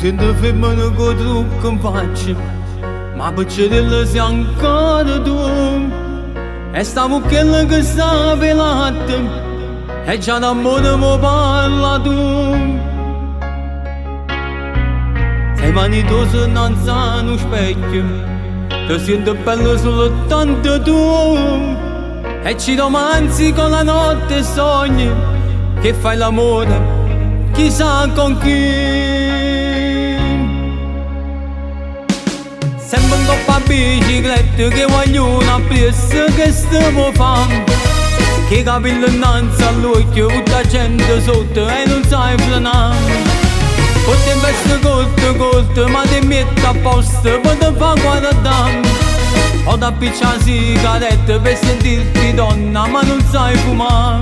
Sento femmine che trucco in faccia, ma piccerella sei ancora tu. E sta mucchella che sta pelata, e già d'amore mi parla tu. Sei vanitosa innanzi a uno specchio, ti sento bella soltanto tu. E ci romanzi con la notte e sogni, che fai l'amore, chissà con chi. Sembra un coppa a bicicletta che voglio una pressa che stiamo fare. Che capello innanzi all'occhio, tutta gente sotto e non sai frenare. Potremmo essere corto, ma ti metti a posto per te far guardare. Ho da picciare sigarette per sentirti donna, ma non sai fumare.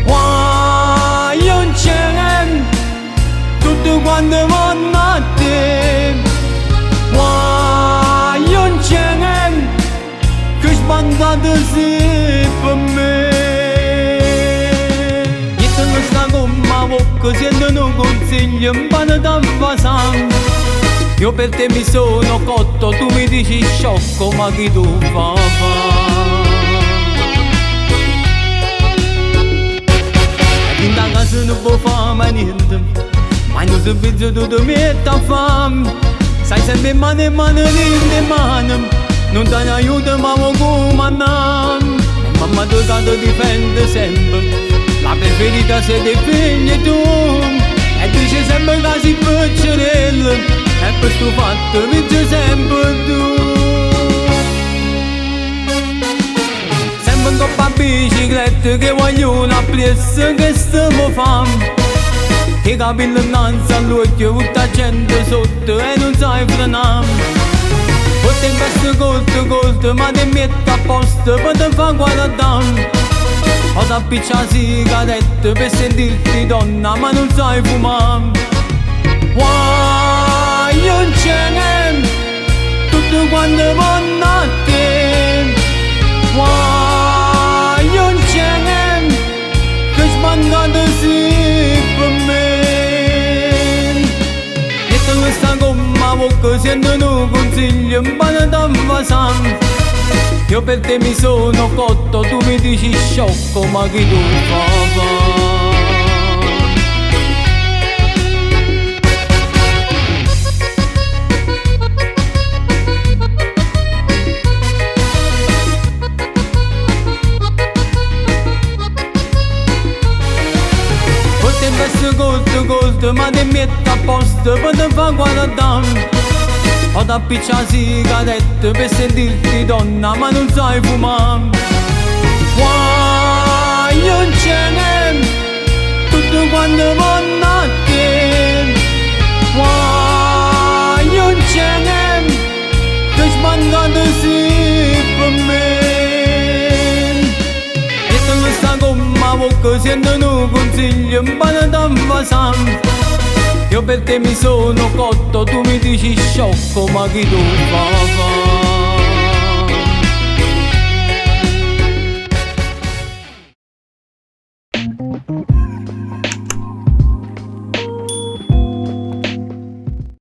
Guai c'è, tutto quanto vanno a te. Guai c'è, che sbandate sei per me. Io te lo sta con ma bocca, sento un consiglio, un pane da fasare. Io per te mi sono cotto, tu mi dici sciocco, ma chi tu fa E in da casa non può fare niente, ma non si pensa tu ti metti a fame. Sai sempre mano in mano, in mano, non ti aiuto ma mi comandano. Mamma tu che ti difende sempre, la preferita sei dei figli tu. E dice sempre che sei piccerella, e per sto fatto vince sempre tu. Sempre un coppa a bicicletta che voglio una pressa che stiamo fare. Che capello innanzi all'occhio, tutta gente sotto e non sai frenare. Potremmo essere corto, ma ti metti a posto per te far guardare. Ho da picciare sigarette per sentirti donna, ma non sai fumare. Guai non c'è, tutto quanto vanno a te. Guai non c'è, che sbandate sei per me. Sta con ma bocca, sento un consiglio, un pane da fasare. Io per te mi sono cotto, tu mi dici sciocco, ma chi tu fa? Potremmo essere corto, ma ti metti a posto per te far guardare. Ho da picciare sigarette per sentirti donna, ma non sai fumare. Guai non c'è, tutto quanto vanno a te. Guai non c'è, che sbandate sei per me. E te lo sta con ma bocca, sento un consiglio, un pane da fasare. Io per te mi sono cotto, tu mi dici sciocco, ma chi tu fa?